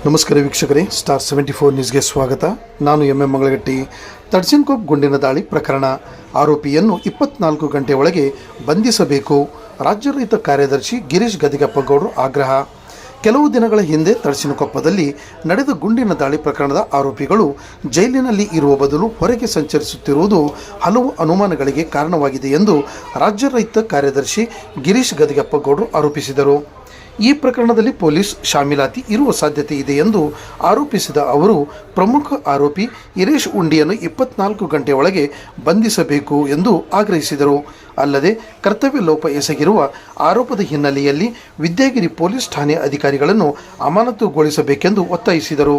ನಮಸ್ಕಾರ ವೀಕ್ಷಕರೇ, ಸ್ಟಾರ್ 74 ನ್ಯೂಸ್ಗೆ ಸ್ವಾಗತ. ನಾನು ಎಂ ಮಂಗಳಗಟ್ಟಿ. ತಡ್ಸಿನ್ಕೊಪ್ ಗುಂಡಿನ ದಾಳಿ ಪ್ರಕರಣ ಆರೋಪಿಯನ್ನು 24 ಗಂಟೆ ಒಳಗೆ ಬಂಧಿಸಬೇಕು. ರಾಜ್ಯ ರೈತ ಕಾರ್ಯದರ್ಶಿ ಗಿರೀಶ್ ಗದಿಗೆಪ್ಪಗೌಡರು ಆಗ್ರಹ. ಕೆಲವು ದಿನಗಳ ಹಿಂದೆ ತಡ್ಸಿನಕೊಪ್ಪದಲ್ಲಿ ನಡೆದ ಗುಂಡಿನ ದಾಳಿ ಪ್ರಕರಣದ ಆರೋಪಿಗಳು ಜೈಲಿನಲ್ಲಿ ಇರುವ ಬದಲು ಹೊರಗೆ ಸಂಚರಿಸುತ್ತಿರುವುದು ಹಲವು ಅನುಮಾನಗಳಿಗೆ ಕಾರಣವಾಗಿದೆ ಎಂದು ರಾಜ್ಯ ರೈತ ಕಾರ್ಯದರ್ಶಿ ಗಿರೀಶ್ ಗದಿಗೆಪ್ಪಗೌಡರು ಆರೋಪಿಸಿದರು. ಈ ಪ್ರಕರಣದಲ್ಲಿ ಪೊಲೀಸ್ ಶಾಮೀಲಾತಿ ಇರುವ ಸಾಧ್ಯತೆ ಇದೆ ಎಂದು ಆರೋಪಿಸಿದ ಅವರು, ಪ್ರಮುಖ ಆರೋಪಿ ಹಿರೇಶ್ ಉಂಡಿಯನ್ನು 24 ಗಂಟೆ ಒಳಗೆ ಬಂಧಿಸಬೇಕು ಎಂದು ಆಗ್ರಹಿಸಿದರು. ಅಲ್ಲದೆ ಕರ್ತವ್ಯ ಲೋಪ ಎಸಗಿರುವ ಆರೋಪದ ಹಿನ್ನೆಲೆಯಲ್ಲಿ ವಿದ್ಯಾಗಿರಿ ಪೊಲೀಸ್ ಠಾಣೆ ಅಧಿಕಾರಿಗಳನ್ನು ಅಮಾನತುಗೊಳಿಸಬೇಕೆಂದು ಒತ್ತಾಯಿಸಿದರು.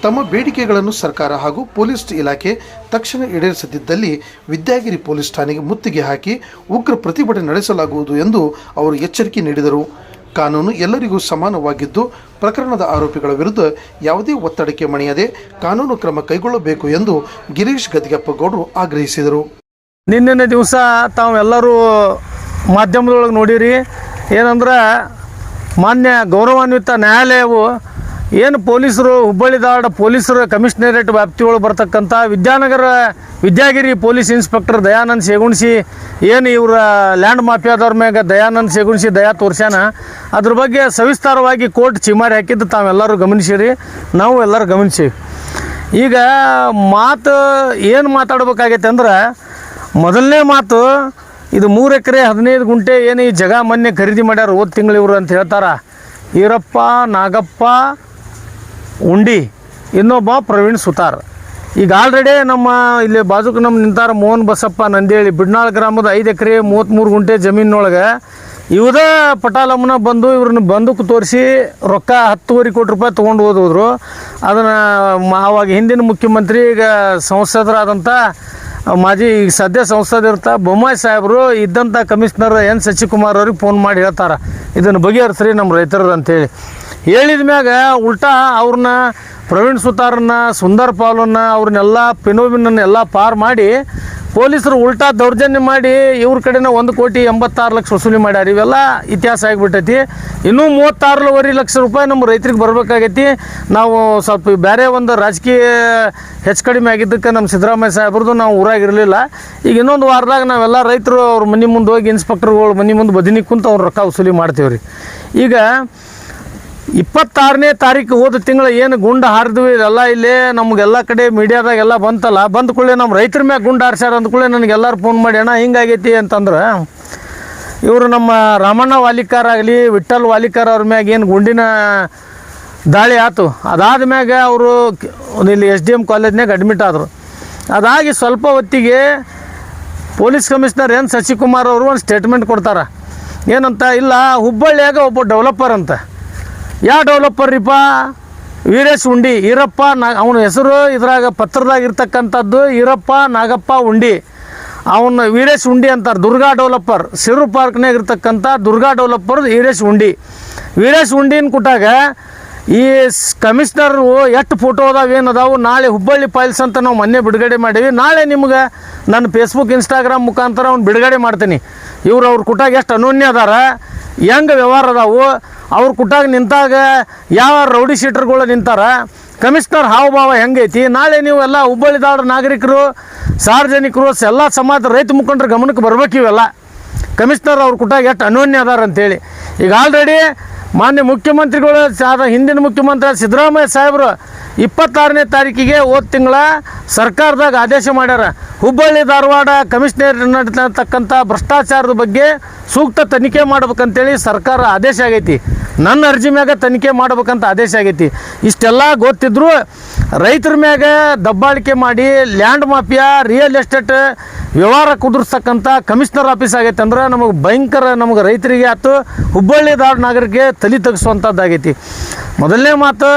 ತಮ್ಮ ಬೇಡಿಕೆಗಳನ್ನು ಸರ್ಕಾರ ಹಾಗೂ ಪೊಲೀಸ್ ಇಲಾಖೆ ತಕ್ಷಣ ಈಡೇರಿಸದಿದ್ದಲ್ಲಿ ವಿದ್ಯಾಗಿರಿ ಪೊಲೀಸ್ ಠಾಣೆಗೆ ಮುತ್ತಿಗೆ ಹಾಕಿ ಉಗ್ರ ಪ್ರತಿಭಟನೆ ನಡೆಸಲಾಗುವುದು ಎಂದು ಅವರು ಎಚ್ಚರಿಕೆ ನೀಡಿದರು. ಕಾನೂನು ಎಲ್ಲರಿಗೂ ಸಮಾನವಾಗಿದ್ದು ಪ್ರಕರಣದ ಆರೋಪಿಗಳ ವಿರುದ್ಧ ಯಾವುದೇ ಒತ್ತಡಕ್ಕೆ ಮಣಿಯದೆ ಕಾನೂನು ಕ್ರಮ ಕೈಗೊಳ್ಳಬೇಕು ಎಂದು ಗಿರೀಶ್ ಗದಿಗೆಪ್ಪಗೌಡರು ಆಗ್ರಹಿಸಿದರು. ನಿನ್ನೆ ದಿವಸ ತಾವೆಲ್ಲರೂ ಮಾಧ್ಯಮದೊಳಗೆ ನೋಡಿರಿ, ಏನಂದ್ರೆ ಮಾನ್ಯ ಗೌರವಾನ್ವಿತ ನ್ಯಾಯಾಲಯವು ಏನು ಪೊಲೀಸರು ಹುಬ್ಬಳ್ಳಿ ಧಾರವಾಡ ಪೊಲೀಸರು ಕಮಿಷನರೇಟ್ ವ್ಯಾಪ್ತಿಯೊಳಗೆ ಬರ್ತಕ್ಕಂಥ ವಿದ್ಯಾಗಿರಿ ಪೊಲೀಸ್ ಇನ್ಸ್ಪೆಕ್ಟರ್ ದಯಾನಂದ್ ಸೇಗುಣ್ಸಿ ಏನು ಇವರ ಲ್ಯಾಂಡ್ ಮಾಫಿಯಾದವ್ರ ಮ್ಯಾಗ ದಯಾನಂದ್ ಸೇಗುಣ್ಸಿ ದಯಾ ತೋರ್ಸ್ಯಾನ, ಅದ್ರ ಬಗ್ಗೆ ಸವಿಸ್ತಾರವಾಗಿ ಕೋರ್ಟ್ ಚಿಮಾರಿ ಹಾಕಿದ್ದು ತಾವೆಲ್ಲರೂ ಗಮನಿಸಿರಿ, ನಾವು ಎಲ್ಲರೂ ಗಮನಿಸಿವಿ. ಈಗ ಮಾತು ಏನು ಮಾತಾಡ್ಬೇಕಾಗೈತೆ ಅಂದ್ರೆ, ಮೊದಲನೇ ಮಾತು ಇದು 3 ಎಕರೆ 15 ಗುಂಟೆ ಏನು ಈ ಜಾಗ ಮೊನ್ನೆ ಖರೀದಿ ಮಾಡ್ಯಾರ ಹೋದ ತಿಂಗಳು ಇವರು ಅಂತ ಹೇಳ್ತಾರೆ. ಈರಪ್ಪ ನಾಗಪ್ಪ ಉಂಡಿ, ಇನ್ನೊಬ್ಬ ಪ್ರವೀಣ್ ಸುತಾರ್. ಈಗ ಆಲ್ರೆಡಿ ನಮ್ಮ ಇಲ್ಲಿ ಬಾಜುಕ್ ನಮ್ಮ ನಿಂತಾರ ಮೋಹನ್ ಬಸಪ್ಪ ನಂದೇಳಿ ಬಿಡ್ನಾಳ್ ಗ್ರಾಮದ 5 ಎಕರೆ 33 ಗುಂಟೆ ಜಮೀನೊಳಗೆ ಇವದೇ ಪಟಾಲಮ್ಮನ ಬಂದು ಇವ್ರನ್ನ ಬಂದೂಕು ತೋರಿಸಿ ರೊಕ್ಕ 10.5 ಕೋಟಿ ರೂಪಾಯಿ ತೊಗೊಂಡು ಹೋದ್ರು. ಅದನ್ನು ಅವಾಗ ಹಿಂದಿನ ಮುಖ್ಯಮಂತ್ರಿ ಈಗ ಸಂಸದರಾದಂಥ ಮಾಜಿ ಈಗ ಸದ್ಯ ಸಂಸದಿರ್ತ ಬೊಮ್ಮಾಯಿ ಸಾಹೇಬರು ಇದ್ದಂಥ ಕಮಿಷನರ್ ಎನ್ ಶಶಿಕುಮಾರ್ ಅವ್ರಿಗೆ ಫೋನ್ ಮಾಡಿ ಹೇಳ್ತಾರೆ, ಇದನ್ನು ಬಗೆಹರಿಸ್ರಿ ನಮ್ಮ ರೈತರದ್ದು ಅಂತೇಳಿ. ಹೇಳಿದ ಮ್ಯಾಗ ಉಲ್ಟಾ ಅವ್ರನ್ನ ಪ್ರವೀಣ್ ಸುತಾರನ್ನ ಸುಂದರ್ ಪಾಲನ್ನ ಅವ್ರನ್ನೆಲ್ಲ ಪಿನೋಬಿನನ್ನೆಲ್ಲ ಪಾರ್ ಮಾಡಿ ಪೊಲೀಸರು ಉಲ್ಟಾ ದೌರ್ಜನ್ಯ ಮಾಡಿ ಇವ್ರ ಕಡೆನ 1,86,00,000 ವಸೂಲಿ ಮಾಡ್ಯಾರ. ಇವೆಲ್ಲ ಇತಿಹಾಸ ಆಗಿಬಿಟ್ಟೈತಿ. ಇನ್ನೂ 36.5 ಲಕ್ಷ ರೂಪಾಯಿ ನಮ್ಮ ರೈತರಿಗೆ ಬರಬೇಕಾಗೈತಿ. ನಾವು ಸ್ವಲ್ಪ ಬೇರೆ ಒಂದು ರಾಜಕೀಯ ಹೆಚ್ಚು ಕಡಿಮೆ ಆಗಿದ್ದಕ್ಕೆ ನಮ್ಮ ಸಿದ್ದರಾಮಯ್ಯ ಸಾಹೇಬ್ರದ್ದು ನಾವು ಊರಾಗಿರಲಿಲ್ಲ. ಈಗ ಇನ್ನೊಂದು ವಾರದಾಗ ನಾವೆಲ್ಲ ರೈತರು ಅವ್ರ ಮನೆ ಮುಂದೆ ಹೋಗಿ ಇನ್ಸ್ಪೆಕ್ಟರ್ಗಳು ಮನೆ ಮುಂದೆ ಬದಿನಿ ಕುಂತು ಅವ್ರು ರೊಕ್ಕ ವಸೂಲಿ ಮಾಡ್ತೀವಿ ರೀ. ಈಗ 26ನೇ ತಾರೀಕು ಹೋದ ತಿಂಗಳು ಏನು ಗುಂಡು ಹಾರಿದ್ವಿ, ಇದೆಲ್ಲ ಇಲ್ಲೇ ನಮಗೆಲ್ಲ ಕಡೆ ಮೀಡಿಯಾದಾಗೆಲ್ಲ ಬಂತಲ್ಲ. ಬಂದ ಕೂಡಲೇ ನಮ್ಮ ರೈತರ ಮ್ಯಾಗ ಗುಂಡು ಹಾರಿಸ್ಯಾರ ಅಂದ್ಕೂಡಲೇ ನನಗೆಲ್ಲರೂ ಫೋನ್ ಮಾಡಿ, ಅಣ್ಣ ಹಿಂಗಾಗೈತಿ ಅಂತಂದ್ರೆ, ಇವರು ನಮ್ಮ ರಾಮಣ್ಣ ವಾಲಿಕಾರ್ ಆಗಲಿ ವಿಠಲ್ ವಾಲಿಕಾರ್ ಅವ್ರ ಮ್ಯಾಗ ಏನು ಗುಂಡಿನ ದಾಳಿ ಆಯ್ತು, ಅದಾದ ಮ್ಯಾಗ ಅವರು ಇಲ್ಲಿ SDM ಕಾಲೇಜ್ನಾಗ ಅಡ್ಮಿಟ್ ಆದರು. ಅದಾಗಿ ಸ್ವಲ್ಪ ಹೊತ್ತಿಗೆ ಪೊಲೀಸ್ ಕಮಿಷನರ್ ಎನ್ ಶಶಿಕುಮಾರ್ ಅವರು ಒಂದು ಸ್ಟೇಟ್ಮೆಂಟ್ ಕೊಡ್ತಾರೆ. ಏನಂತ, ಇಲ್ಲ ಹುಬ್ಬಳ್ಳಿಯಾಗ ಒಬ್ಬ ಡೆವಲಪರ್ ಅಂತ. ಯಾವ ಡೆವಲಪರ್ ರೀಪ? ವೀರೇಶ್ ಉಂಡಿ, ಈರಪ್ಪ ಅವನ ಹೆಸರು ಇದ್ರಾಗ ಪತ್ರದಾಗ ಇರ್ತಕ್ಕಂಥದ್ದು ಈರಪ್ಪ ನಾಗಪ್ಪ ಉಂಡಿ. ಅವನು ವೀರೇಶ್ ಉಂಡಿ ಅಂತಾರೆ. ದುರ್ಗಾ ಡೆವಲಪರ್, ಸಿರು ಪಾರ್ಕ್ನಾಗ ಇರ್ತಕ್ಕಂಥ ದುರ್ಗಾ ಡೆವಲಪರ್ ವೀರೇಶ್ ಉಂಡಿ. ವೀರೇಶ್ ಉಂಡಿನ ಕೊಟ್ಟಾಗ ಈ ಕಮಿಷನರು ಎಷ್ಟು ಫೋಟೋ ಅದಾವ ಏನು ಅದಾವು, ನಾಳೆ ಹುಬ್ಬಳ್ಳಿ ಫೈಲ್ಸ್ ಅಂತ ನಾವು ಮೊನ್ನೆ ಬಿಡುಗಡೆ ಮಾಡೀವಿ. ನಾಳೆ ನಿಮ್ಗೆ ನನ್ನ ಫೇಸ್ಬುಕ್ ಇನ್ಸ್ಟಾಗ್ರಾಮ್ ಮುಖಾಂತರ ಅವ್ನು ಬಿಡುಗಡೆ ಮಾಡ್ತೀನಿ. ಅವ್ರ ಕುಟಾಗ ಎಷ್ಟು ಅನೋನ್ಯ ಅದಾರ, ಹೆಂಗೆ ವ್ಯವಹಾರ ಅದಾವು, ಅವ್ರ ಕುಟಾಗ ನಿಂತಾಗ ಯಾವ ರೌಡಿ ಶೀಟರ್ಗಳು ನಿಂತಾರ, ಕಮಿಷನರ್ ಹಾವಭಾವ ಹೆಂಗೈತಿ, ನಾಳೆ ನೀವು ಎಲ್ಲ ಹುಬ್ಬಳ್ಳಿ ಧಾರವಾಡ ನಾಗರಿಕರು ಸಾರ್ವಜನಿಕರು ಎಲ್ಲ ಸಮಾಜ ರೈತ ಮುಖಂಡರ ಗಮನಕ್ಕೆ ಬರ್ಬೇಕು. ಇವೆಲ್ಲ ಕಮಿಷನರ್ ಅವ್ರ ಕುಟಾಗ ಎಷ್ಟು ಅನೋನ್ಯ ಅದಾರ ಅಂತೇಳಿ. ಈಗ ಆಲ್ರೆಡಿ ಮಾನ್ಯ ಮುಖ್ಯಮಂತ್ರಿಗಳು ಹಿಂದಿನ ಮುಖ್ಯಮಂತ್ರಿ ಸಿದ್ದರಾಮಯ್ಯ ಸಾಹೇಬರು 26ನೇ ತಾರೀಕಿಗೆ ಹೋದ ತಿಂಗಳ ಸರ್ಕಾರದಾಗ ಆದೇಶ ಮಾಡ್ಯಾರ. ಹುಬ್ಬಳ್ಳಿ ಧಾರವಾಡ ಕಮಿಷನರ್ ನಡೀತಕ್ಕಂಥ ಭ್ರಷ್ಟಾಚಾರದ ಬಗ್ಗೆ ಸೂಕ್ತ ತನಿಖೆ ಮಾಡ್ಬೇಕಂತೇಳಿ ಸರ್ಕಾರ ಆದೇಶ ಆಗೈತಿ. ನನ್ನ ಅರ್ಜಿ ಮ್ಯಾಗ ತನಿಖೆ ಮಾಡ್ಬೇಕಂತ ಆದೇಶ ಆಗೈತಿ. ಇಷ್ಟೆಲ್ಲ ಗೊತ್ತಿದ್ರು ರೈತರ ಮ್ಯಾಗ ದಬ್ಬಾಳಿಕೆ ಮಾಡಿ ಲ್ಯಾಂಡ್ ಮಾಫಿಯಾ ರಿಯಲ್ ಎಸ್ಟೇಟ್ ವ್ಯವಹಾರ ಕುದುರಿಸ್ತಕ್ಕಂಥ ಕಮಿಷನರ್ ಆಫೀಸ್ ಆಗೈತೆ ಅಂದ್ರೆ ನಮಗೆ ಭಯಂಕರ, ನಮಗೆ ರೈತರಿಗೆ ಆಯ್ತು ಹುಬ್ಬಳ್ಳಿ ಧಾರವಾಡ ನಾಗರಿಕರಿಗೆ ತಲೆ ತೆಗೆಸುವಂಥದ್ದಾಗೈತಿ. ಮೊದಲನೇ ಮಾತು,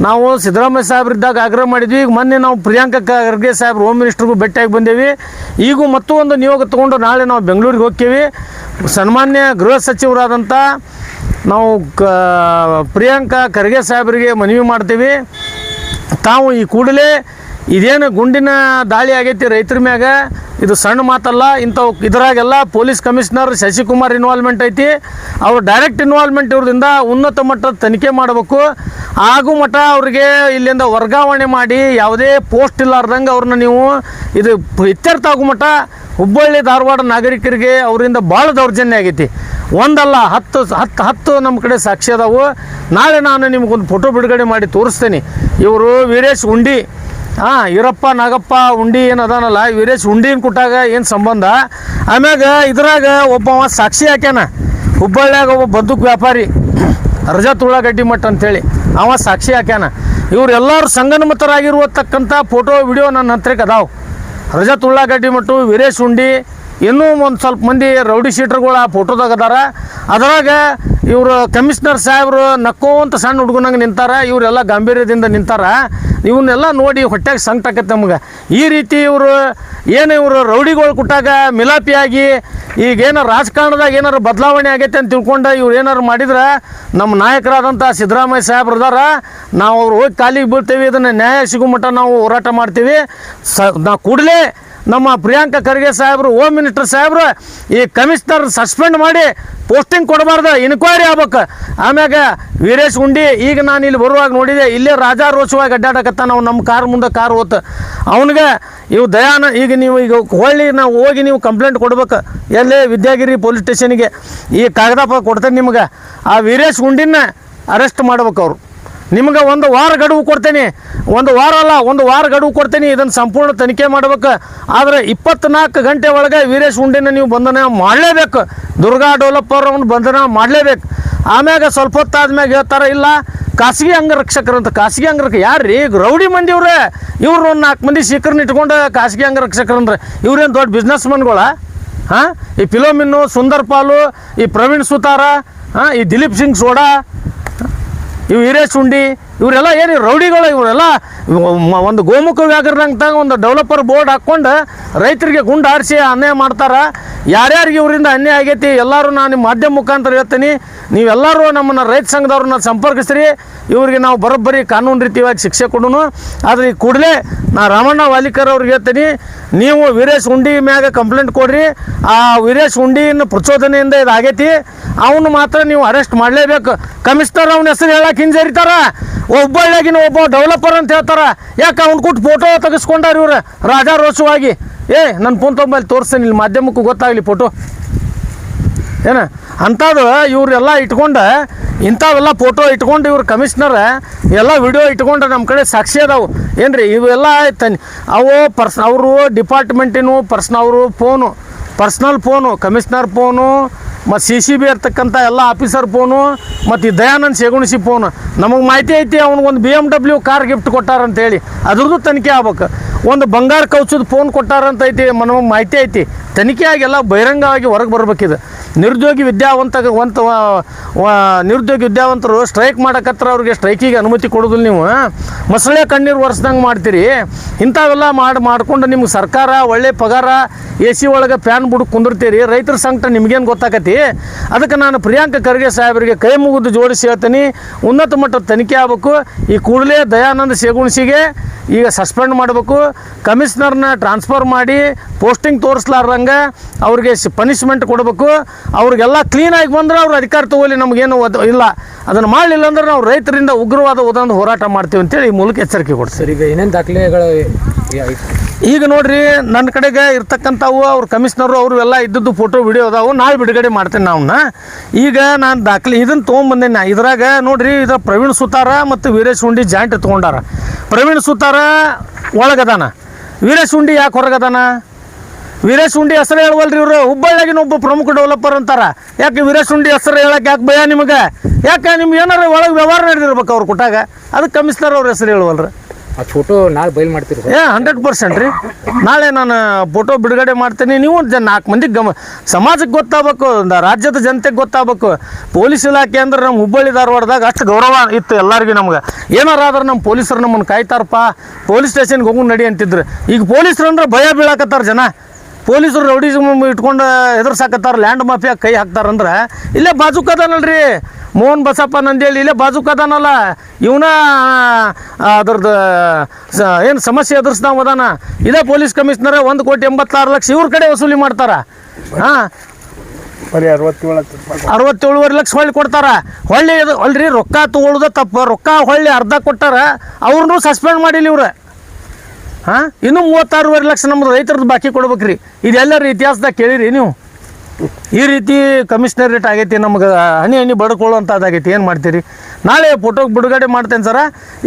ನಾವು ಸಿದ್ದರಾಮಯ್ಯ ಸಾಹೇಬ್ರಿದ್ದಾಗ ಆಗ್ರಹ ಮಾಡಿದ್ವಿ. ಈಗ ಮೊನ್ನೆ ನಾವು ಪ್ರಿಯಾಂಕಾ ಖರ್ಗೆ ಸಾಹೇಬ್ರು ಹೋಮ್ ಮಿನಿಸ್ಟ್ರಿಗೂ ಭೇಟಿಯಾಗಿ ಬಂದೇವಿ. ಈಗೂ ಮತ್ತೂ ಒಂದು ನಿಯೋಗ ತೊಗೊಂಡು ನಾಳೆ ನಾವು ಬೆಂಗಳೂರಿಗೆ ಹೋಗ್ತೀವಿ. ಸನ್ಮಾನ್ಯ ಗೃಹ ಸಚಿವರಾದಂಥ ನಾವು ಪ್ರಿಯಾಂಕಾ ಖರ್ಗೆ ಸಾಹೇಬರಿಗೆ ಮನವಿ ಮಾಡ್ತೀವಿ, ತಾವು ಈ ಕೂಡಲೇ ಇದೇನು ಗುಂಡಿನ ದಾಳಿ ಆಗೈತಿ ರೈತರ ಮ್ಯಾಗ, ಇದು ಸಣ್ಣ ಮಾತಲ್ಲ. ಇಂಥವು ಇದರಾಗೆಲ್ಲ ಪೊಲೀಸ್ ಕಮಿಷನರ್ ಶಶಿಕುಮಾರ್ ಇನ್ವಾಲ್ವ್ಮೆಂಟ್ ಐತಿ. ಅವ್ರು ಡೈರೆಕ್ಟ್ ಇನ್ವಾಲ್ವ್ಮೆಂಟ್ ಇರೋದ್ರಿಂದ ಉನ್ನತ ಮಟ್ಟದ ತನಿಖೆ ಮಾಡಬೇಕು. ಆಗು ಮಠ ಅವ್ರಿಗೆ ಇಲ್ಲಿಂದ ವರ್ಗಾವಣೆ ಮಾಡಿ ಯಾವುದೇ ಪೋಸ್ಟ್ ಇಲ್ಲಾರ್ದಂಗೆ ಅವ್ರನ್ನ ನೀವು ಇದು ಇತ್ಯರ್ಥ ಆಗು ಮಠ ಹುಬ್ಬಳ್ಳಿ ಧಾರವಾಡ ನಾಗರಿಕರಿಗೆ ಅವರಿಂದ ಭಾಳ ದೌರ್ಜನ್ಯ ಆಗೈತಿ. ಒಂದಲ್ಲ 10 ನಮ್ಮ ಕಡೆ ಸಾಕ್ಷಿ ಅದಾವು. ನಾಳೆ ನಾನು ನಿಮ್ಗೊಂದು ಫೋಟೋ ಬಿಡುಗಡೆ ಮಾಡಿ ತೋರಿಸ್ತೇನೆ. ಇವರು ವೀರೇಶ್ ಉಂಡಿ ಈರಪ್ಪ ನಾಗಪ್ಪ ಉಂಡಿ ಏನು ಅದಾನಲ್ಲ, ವೀರೇಶ್ ಉಂಡಿನ ಕೊಟ್ಟಾಗ ಏನು ಸಂಬಂಧ. ಆಮ್ಯಾಗ ಇದ್ರಾಗ ಒಬ್ಬ ಸಾಕ್ಷಿ ಹಾಕ್ಯಾನ, ಹುಬ್ಬಳ್ಳಿಯಾಗ ಒಬ್ಬ ಬಂದೂಕ್ ವ್ಯಾಪಾರಿ ರಜತ್ ಉಳ್ಳಾಗಡ್ಡಿ ಮಠ ಅಂತೇಳಿ ಅವ ಸಾಕ್ಷಿ ಹಾಕ್ಯಾನ. ಇವರೆಲ್ಲರೂ ಸಂಗನಮತರಾಗಿರುವತಕ್ಕಂಥ ಫೋಟೋ ವಿಡಿಯೋ ನನ್ನ ಹತ್ರಕ್ಕೆ ಅದಾವೆ. ರಜತ್ ಉಳ್ಳಾಗಡ್ಡಿ ಮಠ, ವೀರೇಶ್ ಉಂಡಿ, ಇನ್ನೂ ಒಂದು ಸ್ವಲ್ಪ ಮಂದಿ ರೌಡಿ ಶೀಟರ್ಗಳು ಆ ಫೋಟೋದಾಗ ಅದಾರ. ಅದರಾಗ ಇವರು ಕಮಿಷನರ್ ಸಾಹೇಬರು ನಕ್ಕೋಂತ ಸಣ್ಣ ಹುಡುಗನಂಗೆ ನಿಂತಾರ, ಇವರೆಲ್ಲ ಗಾಂಭೀರ್ಯದಿಂದ ನಿಂತಾರ. ಇವನ್ನೆಲ್ಲ ನೋಡಿ ಹೊಟ್ಟೆಗೆ ಸಂಕಟ ಆಕತ್ತೆ ನಮ್ಗೆ. ಈ ರೀತಿ ಇವರು ರೌಡಿಗಳು ಕೊಟ್ಟಾಗ ಮಿಲಾಪಿಯಾಗಿ ಈಗೇನಾರು ರಾಜಕಾರಣದಾಗ ಏನಾರು ಬದಲಾವಣೆ ಆಗೈತೆ ಅಂತ ತಿಳ್ಕೊಂಡು ಇವ್ರು ಏನಾರು ಮಾಡಿದ್ರೆ ನಮ್ಮ ನಾಯಕರಾದಂಥ ಸಿದ್ದರಾಮಯ್ಯ ಸಾಹೇಬ್ರು ಅದಾರ, ನಾವು ಅವ್ರು ಹೋಗಿ ಕಾಲಿಗೆ ಬೀಳ್ತೇವೆ, ಇದನ್ನು ನ್ಯಾಯ ಸಿಗೋ ಮಟ್ಟ ನಾವು ಹೋರಾಟ ಮಾಡ್ತೀವಿ. ನಾವು ಕೂಡಲೇ ನಮ್ಮ ಪ್ರಿಯಾಂಕ ಖರ್ಗೆ ಸಾಹೇಬರು, ಹೋಮ್ ಮಿನಿಸ್ಟರ್ ಸಾಹೇಬರು ಈ ಕಮಿಷನರ್ ಸಸ್ಪೆಂಡ್ ಮಾಡಿ ಪೋಸ್ಟಿಂಗ್ ಕೊಡಬಾರ್ದು, ಇನ್ಕ್ವೈರಿ ಆಗ್ಬೇಕು. ಆಮ್ಯಾಗ ವೀರೇಶ್ ಉಂಡಿ ಈಗ ನಾನು ಇಲ್ಲಿ ಬರುವಾಗ ನೋಡಿದೆ, ಇಲ್ಲೇ ರಾಜಾರೋಷವಾಗಿ ಅಡ್ಡಾಡಕತ್ತ. ನಾವು ನಮ್ಮ ಕಾರ್ ಮುಂದೆ ಕಾರ್ ಹೋತು ಅವನಿಗೆ ಇವು ಈಗ ನೀವು ಹೊಳ್ಳಿ ನಾವು ಹೋಗಿ ನೀವು ಕಂಪ್ಲೇಂಟ್ ಕೊಡ್ಬೇಕು ಎಲ್ಲೇ ವಿದ್ಯಾಗಿರಿ ಪೊಲೀಸ್ ಸ್ಟೇಷನ್ಗೆ. ಈ ಕಾಗದ ಕೊಡ್ತೇನೆ ನಿಮ್ಗೆ. ಆ ವೀರೇಶ್ ಉಂಡಿನ ಅರೆಸ್ಟ್ ಮಾಡ್ಬೇಕು ಅವರು. ನಿಮ್ಗೆ 1 ವಾರ ಗಡುವು ಕೊಡ್ತೇನೆ, 1 ವಾರ ಅಲ್ಲ 1 ವಾರ ಗಡುವು ಕೊಡ್ತೇನೆ. ಇದನ್ನು ಸಂಪೂರ್ಣ ತನಿಖೆ ಮಾಡ್ಬೇಕು. ಆದರೆ 24 ಗಂಟೆ ಒಳಗೆ ವೀರೇಶ್ ಉಂಡಿನ ನೀವು ಬಂಧನ ಮಾಡಲೇಬೇಕು. ದುರ್ಗಾ ಡೆವಲಪರ್ ಅವ್ನು ಬಂಧನ ಮಾಡಲೇಬೇಕು. ಆಮ್ಯಾಗ ಸ್ವಲ್ಪ ಹೊತ್ತಾದ್ಮ್ಯಾಗ ಹೇಳ್ತಾರೆ, ಇಲ್ಲ ಖಾಸಗಿ ಅಂಗರಕ್ಷಕರಂತ. ಖಾಸಗಿ ಅಂಗರಕ್ಷಕ ಯಾರ್ರೀ? ರೌಡಿ ಮಂದಿ ಇವ್ರೆ. ಇವ್ರು ಒಂದು 4 ಮಂದಿ ಶೀಕರ್ನ ಇಟ್ಕೊಂಡು ಖಾಸಗಿ ಅಂಗರಕ್ಷಕರಂದ್ರೆ ಇವ್ರೇನು ದೊಡ್ಡ ಬಿಸ್ನೆಸ್ ಮನ್ಗಳ? ಈ ಫಿಲೋಮಿನ್ನು, ಸುಂದರ್ ಪಾಲು, ಈ ಪ್ರವೀಣ್ ಸುತಾರ, ಈ ದಿಲೀಪ್ ಸಿಂಗ್ ಸೋಡಾ, ಇವು ವೀರೇಶ್ ಉಂಡಿ, ಇವರೆಲ್ಲ ಏನು ರೌಡಿಗಳು. ಇವರೆಲ್ಲ ಒಂದು ಗೋಮುಖ ವ್ಯಾಘ್ರಂತಾಗ ಒಂದು ಡೆವಲಪರ್ ಬೋರ್ಡ್ ಹಾಕ್ಕೊಂಡು ರೈತರಿಗೆ ಗುಂಡು ಹಾರಿಸಿ ಅನ್ಯಾಯ ಮಾಡ್ತಾರೆ. ಯಾರ್ಯಾರಿಗೆ ಇವರಿಂದ ಅನ್ಯಾಯ ಆಗೈತಿ ಎಲ್ಲರೂ ನಾನು ನಿಮ್ಮ ಮಾಧ್ಯಮ ಮುಖಾಂತರ ಹೇಳ್ತೀನಿ. ನೀವೆಲ್ಲರೂ ನಮ್ಮನ್ನು ರೈತ ಸಂಘದವ್ರನ್ನ ಸಂಪರ್ಕಿಸ್ರಿ. ಇವರಿಗೆ ನಾವು ಬರೋಬ್ಬರಿ ಕಾನೂನು ರೀತಿಯಾಗಿ ಶಿಕ್ಷೆ ಕೊಡೋನು. ಆದರೆ ಈ ಕೂಡಲೇ ನಾ ರಾಮಣ್ಣ ವಾಲಿಕರ್ ಅವ್ರಿಗೆ ಹೇಳ್ತೀನಿ, ನೀವು ವೀರೇಶ್ ಉಂಡಿ ಮ್ಯಾಗ ಕಂಪ್ಲೇಂಟ್ ಕೊಡ್ರಿ. ಆ ವೀರೇಶ್ ಉಂಡಿನ ಪ್ರಚೋದನೆಯಿಂದ ಇದು ಆಗೈತಿ, ಅವನು ಮಾತ್ರ ನೀವು ಅರೆಸ್ಟ್ ಮಾಡಲೇಬೇಕು. ಕಮಿಷನರ್ ಅವನ ಹೆಸರು ಹೇಳಕ್ಕೆ ಹಿಂಜರಿತಾರ. ಹುಬ್ಬಳ್ಳಿಯಾಗಿನ ಒಬ್ಬ ಡೆವಲಪರ್ ಅಂತ ಹೇಳ್ತಾರೆ. ಯಾಕೆ ಅವ್ನು ಕೊಟ್ಟು ಫೋಟೋ ತೆಗೆಸ್ಕೊಂಡಾರ ಇವ್ರು ರಾಜಾರೋಷವಾಗಿ. ನನ್ನ ಫೋನ್ ತೊಗೊಂಬಲ್ಲಿ ತೋರಿಸ್ತೇನೆ, ಇಲ್ಲಿ ಮಾಧ್ಯಮಕ್ಕೂ ಗೊತ್ತಾಗಲಿ ಫೋಟೋ ಏನು ಅಂಥದ್ದು. ಇವರೆಲ್ಲ ಇಟ್ಕೊಂಡು ಇಂಥವೆಲ್ಲ ಫೋಟೋ ಇಟ್ಕೊಂಡು ಇವ್ರು ಕಮಿಷನರ್ ಎಲ್ಲ ವಿಡಿಯೋ ಇಟ್ಕೊಂಡು ನಮ್ಮ ಕಡೆ ಸಾಕ್ಷಿ ಅದಾವು ಏನ್ರಿ. ಇವೆಲ್ಲ ಅವು ಅವರು ಡಿಪಾರ್ಟ್ಮೆಂಟಿನ ಅವರು ಪರ್ಸ್ನಲ್ ಫೋನು, ಕಮಿಷನರ್ ಫೋನು, ಮತ್ತು CCB ಇರ್ತಕ್ಕಂಥ ಎಲ್ಲ ಆಫೀಸರ್ ಫೋನು, ಮತ್ತು ಈ ದಯಾನಂದ್ ಶೇಗುಣಿಸಿ ಫೋನು. ನಮಗೆ ಮಾಹಿತಿ ಐತಿ ಅವ್ನಿಗೊಂದು BMW ಕಾರ್ ಗಿಫ್ಟ್ ಕೊಟ್ಟಾರಂತೇಳಿ, ಅದ್ರದ್ದು ತನಿಖೆ ಆಗ್ಬೇಕು. ಒಂದು ಬಂಗಾರ ಕೌಚದ ಫೋನ್ ಕೊಟ್ಟಾರಂತ ಐತಿ, ನಮಗೆ ಮಾಹಿತಿ ಐತಿ. ತನಿಖೆ ಆಗಿ ಎಲ್ಲ ಬಹಿರಂಗವಾಗಿ ಹೊರಗೆ ಬರ್ಬೇಕಿದೆ. ನಿರುದ್ಯೋಗಿ ವಿದ್ಯಾವಂತರು ಸ್ಟ್ರೈಕ್ ಮಾಡಕತ್ರ, ಅವ್ರಿಗೆ ಸ್ಟ್ರೈಕಿಗೆ ಅನುಮತಿ ಕೊಡೋದಿಲ್ಲ. ನೀವು ಮೊಸಳೆ ಕಣ್ಣೀರು ಒರೆಸ್ದಂಗೆ ಮಾಡ್ತೀರಿ. ಇಂಥವೆಲ್ಲ ಮಾಡ್ಕೊಂಡು ನಿಮ್ಗೆ ಸರ್ಕಾರ ಒಳ್ಳೆ ಪಗಾರ, AC ಒಳಗೆ ಫ್ಯಾನ್ ಬಿಡು ಕುಂದಿರ್ತೀರಿ. ರೈತರ ಸಂಕಟ ನಿಮ್ಗೇನು ಗೊತ್ತಾಗತಿ? ಅದಕ್ಕೆ ನಾನು ಪ್ರಿಯಾಂಕ ಖರ್ಗೆ ಸಾಹೇಬರಿಗೆ ಕೈ ಮುಗಿದು ಜೋಡಿಸಿ ಹೇಳ್ತೀನಿ, ಉನ್ನತ ಮಟ್ಟದ ತನಿಖೆ ಆಗಬೇಕು. ಈ ಕೂಡಲೇ ದಯಾನಂದ ಶೇಗುಣಿಸಿಗೆ ಈಗ ಸಸ್ಪೆಂಡ್ ಮಾಡಬೇಕು. ಕಮಿಷನರ್ನ ಟ್ರಾನ್ಸ್ಫರ್ ಮಾಡಿ ಪೋಸ್ಟಿಂಗ್ ತೋರಿಸ್ಲಾರ್ದಂಗೆ ಅವ್ರಿಗೆ ಪನಿಷ್ಮೆಂಟ್ ಕೊಡಬೇಕು. ಅವ್ರಿಗೆಲ್ಲ ಕ್ಲೀನಾಗಿ ಬಂದ್ರೆ ಅವ್ರು ಅಧಿಕಾರ ತಗೋಲಿ, ನಮಗೇನು ಇಲ್ಲ. ಅದನ್ನು ಮಾಡಲಿಲ್ಲ ಅಂದ್ರೆ ನಾವು ರೈತರಿಂದ ಉಗ್ರವಾದ ಹೋರಾಟ ಮಾಡ್ತೀವಿ ಅಂತೇಳಿ ಈ ಮೂಲಕ ಎಚ್ಚರಿಕೆ ಕೊಡ್ತೀವಿ. ಈಗ ಏನೇನು ದಾಖಲೆಗಳು ಈಗ ನೋಡ್ರಿ, ನನ್ನ ಕಡೆಗೆ ಇರ್ತಕ್ಕಂಥವು ಅವ್ರ ಕಮಿಷನರು ಅವರು ಎಲ್ಲ ಇದ್ದದ್ದು ಫೋಟೋ ವಿಡಿಯೋ ಅದಾವು. ನಾಳೆ ಬಿಡುಗಡೆ ಮಾಡ್ತೇನೆ ನಾವನ್ನ. ಈಗ ನಾನು ದಾಖಲೆ ಇದನ್ನು ತೊಗೊಂಬಂದೇನೆ. ಇದ್ರಾಗ ನೋಡ್ರಿ, ಇದು ಪ್ರವೀಣ್ ಸುತಾರ ಮತ್ತು ವೀರೇಶ್ ಉಂಡಿ ಜಾಯಿಂಟ್ ತೊಗೊಂಡಾರ. ಪ್ರವೀಣ್ ಸುತಾರ ಒಳಗದಾನ, ವೀರೇಶ್ ಉಂಡಿ ಯಾಕೆ ಹೊರಗದಾನ? ವೀರೇಶ್ ಉಂಡಿ ಹೆಸರು ಹೇಳುವಲ್ರಿ ಇವರು. ಹುಬ್ಬಳ್ಳಿಯಾಗಿನ ಒಬ್ಬ ಪ್ರಮುಖ ಡೆವಲಪರ್ ಅಂತಾರ. ಯಾಕೆ ವೀರೇಶ್ ಉಂಡಿ ಹೆಸರು ಹೇಳಕ್ಕೆ ಯಾಕೆ ಭಯ ನಿಮಗೆ? ಯಾಕೆ ನಿಮ್ಗೆ ಏನಾರು ಒಳಗೆ ವ್ಯವಹಾರ ನಡೆದಿರ್ಬೇಕು ಅವ್ರು ಕೊಟ್ಟಾಗ, ಅದಕ್ಕೆ ಕಮಿಷನರ್ ಅವ್ರ ಹೆಸರು ಹೇಳುವಲ್ರಿ. ಆ ಫೋಟೋ ನಾಳೆ ಬಯಲು ಮಾಡ್ತೀರಿ? 100% ರೀ. ನಾಳೆ ನಾನು ಫೋಟೋ ಬಿಡುಗಡೆ ಮಾಡ್ತೀನಿ. ನೀವು 4 ಮಂದಿಗೆ ಸಮಾಜಕ್ಕೆ ಗೊತ್ತಾಗಬೇಕು, ರಾಜ್ಯದ ಜನತೆಗೆ ಗೊತ್ತಾಗಬೇಕು. ಪೊಲೀಸ್ ಇಲಾಖೆ ಅಂದ್ರೆ ನಮ್ಮ ಹುಬ್ಬಳ್ಳಿ ಧಾರವಾಡದಾಗ ಅಷ್ಟು ಗೌರವ ಇತ್ತು ಎಲ್ಲರಿಗೂ. ನಮ್ಗೆ ಏನಾರಾದ್ರೆ ನಮ್ಮ ಪೊಲೀಸರು ನಮ್ಮನ್ನು ಕಾಯ್ತಾರಪ್ಪ, ಪೊಲೀಸ್ ಸ್ಟೇಷನ್ಗೆ ಹೋಗಿ ನಡಿ ಅಂತಿದ್ರು. ಈಗ ಪೊಲೀಸರು ಅಂದ್ರೆ ಭಯ ಬೀಳಾಕತ್ತಾರ ಜನ. ಪೊಲೀಸರು ರೌಡಿಸಮ್ ಇಟ್ಕೊಂಡು ಎದುರ್ಸಾಕತ್ತಾರ, ಲ್ಯಾಂಡ್ ಮಾಫಿಯಾ ಕೈ ಹಾಕ್ತಾರಂದ್ರೆ. ಇಲ್ಲೇ ಬಾಜುಕದಾನಲ್ರಿ ಮೋಹನ್ ಬಸಪ್ಪ ನಂದೇಳಿ, ಇಲ್ಲೇ ಬಾಜುಕದಾನಲ್ಲ ಇವನ. ಅದ್ರದ್ದು ಏನು ಸಮಸ್ಯೆ ಎದುರಿಸ್ದಾವ ಅದಾನ. ಇದೇ ಪೊಲೀಸ್ ಕಮಿಷನರ್ 1,86,00,000 ಇವ್ರ ಕಡೆ ವಸೂಲಿ ಮಾಡ್ತಾರ. ಬರೀ 67 ಲಕ್ಷ ಹೊಳ್ಳಿ ಕೊಡ್ತಾರ. ಹೊಳ್ಳಿ ಇದು ಅಲ್ರಿ ರೊಕ್ಕ ತೊಗೊಳ್ಳೋದು ತಪ್ಪು. ರೊಕ್ಕ ಹೊಳ್ಳಿ ಅರ್ಧ ಕೊಟ್ಟಾರ, ಅವ್ರನ್ನೂ ಸಸ್ಪೆಂಡ್ ಮಾಡಿಲ್ಲ ಇವ್ರು. ಹಾಂ, ಇನ್ನೂ 36.5 ಲಕ್ಷ ನಮ್ದು ರೈತರದ್ದು ಬಾಕಿ ಕೊಡ್ಬೇಕ್ರಿ. ಇದೆಲ್ಲರ ಇತಿಹಾಸದಾಗ ಕೇಳಿರಿ ನೀವು? ಈ ರೀತಿ ಕಮಿಷನರೇಟ್ ಆಗೈತಿ, ನಮ್ಗೆ ಹನಿ ಹನಿ ಬಡ್ಕೊಳ್ಳುವಂಥದ್ದಾಗೈತಿ. ಏನು ಮಾಡ್ತೀರಿ? ನಾಳೆ ಫೋಟೋಗೆ ಬಿಡುಗಡೆ ಮಾಡ್ತೇನೆ ಸರ.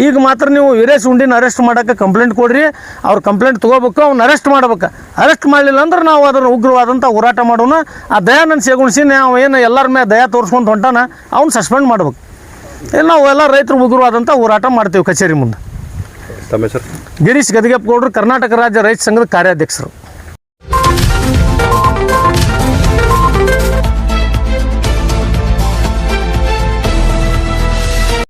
ಈಗ ಮಾತ್ರ ನೀವು ವೀರೇಶ್ ಉಂಡಿನ ಅರೆಸ್ಟ್ ಮಾಡೋಕ್ಕೆ ಕಂಪ್ಲೇಂಟ್ ಕೊಡ್ರಿ. ಅವ್ರು ಕಂಪ್ಲೇಂಟ್ ತೊಗೋಬೇಕು, ಅವ್ನು ಅರೆಸ್ಟ್ ಮಾಡ್ಬೇಕು. ಅರೆಸ್ಟ್ ಮಾಡಲಿಲ್ಲ ಅಂದ್ರೆ ನಾವು ಅದನ್ನು ಉಗ್ರವಾದಂಥ ಹೋರಾಟ ಮಾಡೋಣ. ಆ ದಯಾನಂದ ಸೇಗುಣಿಸಿ ನಾವು ಏನು ಎಲ್ಲರ ಮೇಲೆ ದಯಾ ತೋರಿಸ್ಕೊಂಡು ಹೊಂಟಾನ, ಅವ್ನು ಸಸ್ಪೆಂಡ್ ಮಾಡ್ಬೇಕು. ನಾವು ಎಲ್ಲ ರೈತರು ಉಗ್ರವಾದಂಥ ಹೋರಾಟ ಮಾಡ್ತೀವಿ ಕಚೇರಿ ಮುಂದೆ. ತಮ್ಮ ಹೆಸರು? ಗಿರೀಶ್ ಗದಿಗೆಪ್ಪ ಗೌಡ್ರು, ಕರ್ನಾಟಕ ರಾಜ್ಯ ರೈತ ಸಂಘದ ಕಾರ್ಯಾಧ್ಯಕ್ಷರು.